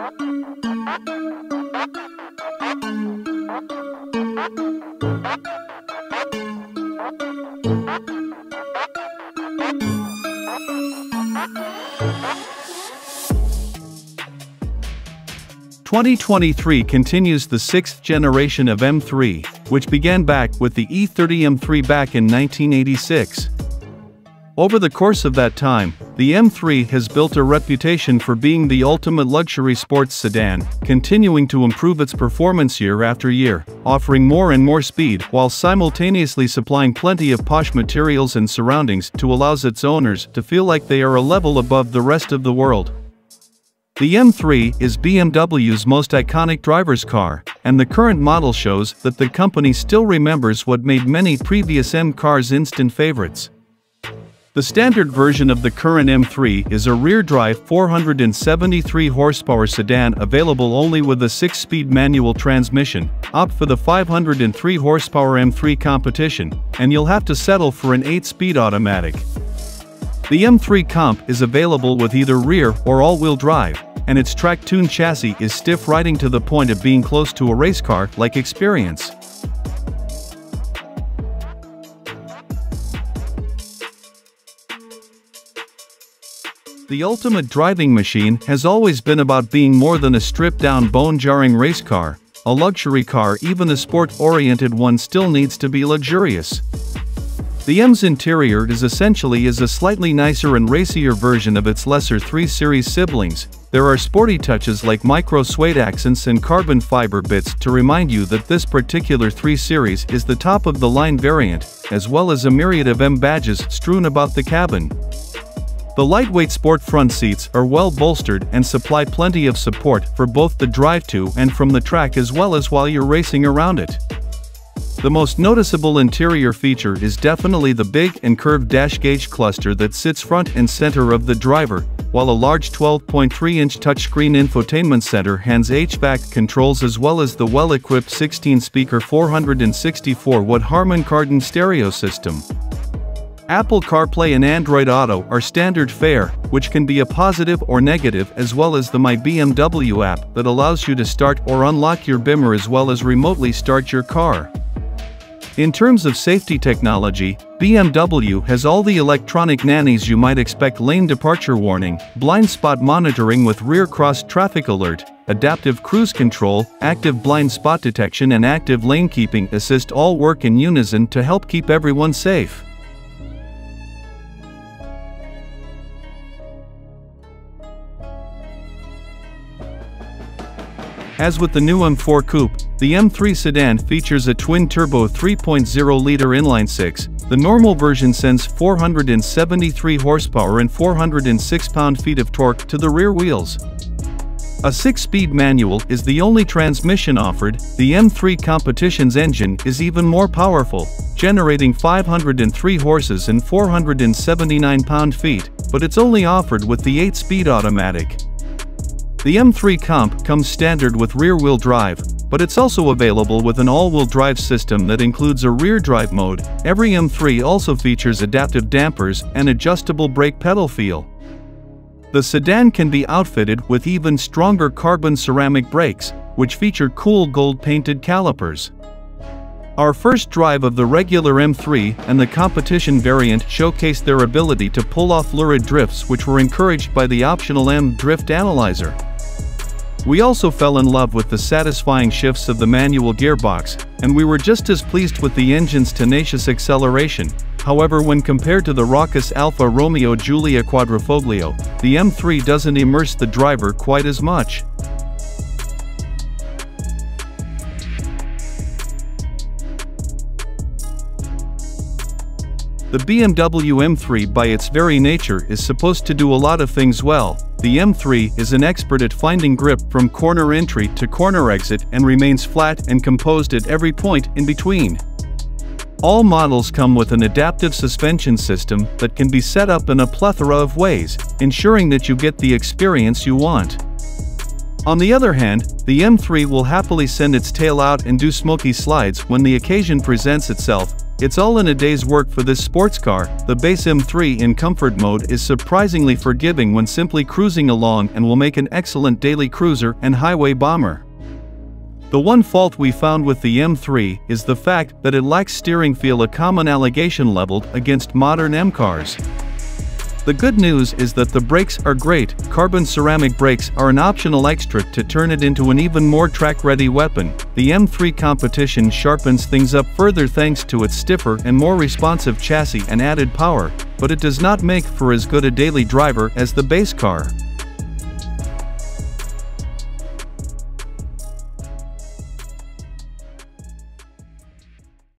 2023 continues the 6th generation of M3, which began back with the E30 M3 back in 1986. Over the course of that time, the M3 has built a reputation for being the ultimate luxury sports sedan, continuing to improve its performance year after year, offering more and more speed while simultaneously supplying plenty of posh materials and surroundings to allow its owners to feel like they are a level above the rest of the world. The M3 is BMW's most iconic driver's car, and the current model shows that the company still remembers what made many previous M cars instant favorites. The standard version of the current M3 is a rear-drive 473 horsepower sedan available only with a 6-speed manual transmission. Opt for the 503 horsepower M3 competition, and you'll have to settle for an 8-speed automatic. The M3 Comp is available with either rear or all-wheel drive, and its track-tuned chassis is stiff riding to the point of being close to a race car-like experience. The ultimate driving machine has always been about being more than a stripped-down bone-jarring race car. A luxury car, even a sport-oriented one, still needs to be luxurious. The M's interior is essentially a slightly nicer and racier version of its lesser 3 Series siblings. There are sporty touches like micro suede accents and carbon fiber bits to remind you that this particular 3 Series is the top-of-the-line variant, as well as a myriad of M badges strewn about the cabin. The lightweight sport front seats are well bolstered and supply plenty of support for both the drive to and from the track as well as while you're racing around it. The most noticeable interior feature is definitely the big and curved dash gauge cluster that sits front and center of the driver, while a large 12.3-inch touchscreen infotainment center hands HVAC controls as well as the well-equipped 16-speaker 464-watt Harman Kardon stereo system. Apple CarPlay and Android Auto are standard fare, which can be a positive or negative, as well as the My BMW app that allows you to start or unlock your Bimmer as well as remotely start your car. In terms of safety technology, BMW has all the electronic nannies you might expect: lane departure warning, blind spot monitoring with rear cross traffic alert, adaptive cruise control, active blind spot detection and active lane keeping assist all work in unison to help keep everyone safe. As with the new M4 Coupe, the M3 sedan features a twin-turbo 3.0-liter inline-6. The normal version sends 473 horsepower and 406 pound-feet of torque to the rear wheels. A 6-speed manual is the only transmission offered. The M3 Competition's engine is even more powerful, generating 503 horses and 479 pound-feet, but it's only offered with the 8-speed automatic. The M3 Comp comes standard with rear-wheel drive, but it's also available with an all-wheel drive system that includes a rear drive mode. Every M3 also features adaptive dampers and adjustable brake pedal feel. The sedan can be outfitted with even stronger carbon ceramic brakes, which feature cool gold-painted calipers. Our first drive of the regular M3 and the competition variant showcased their ability to pull off lurid drifts, which were encouraged by the optional M Drift Analyzer. We also fell in love with the satisfying shifts of the manual gearbox, and we were just as pleased with the engine's tenacious acceleration. However, when compared to the raucous Alfa Romeo Giulia Quadrifoglio, the M3 doesn't immerse the driver quite as much. The BMW M3 by its very nature is supposed to do a lot of things well. The M3 is an expert at finding grip from corner entry to corner exit and remains flat and composed at every point in between. All models come with an adaptive suspension system that can be set up in a plethora of ways, ensuring that you get the experience you want. On the other hand, the M3 will happily send its tail out and do smoky slides when the occasion presents itself, It's all in a day's work for this sports car. The base M3 in comfort mode is surprisingly forgiving when simply cruising along and will make an excellent daily cruiser and highway bomber. The one fault we found with the M3 is the fact that it lacks steering feel, a common allegation leveled against modern M cars. The good news is that the brakes are great. Carbon ceramic brakes are an optional extra to turn it into an even more track-ready weapon. The M3 competition sharpens things up further thanks to its stiffer and more responsive chassis and added power, but it does not make for as good a daily driver as the base car.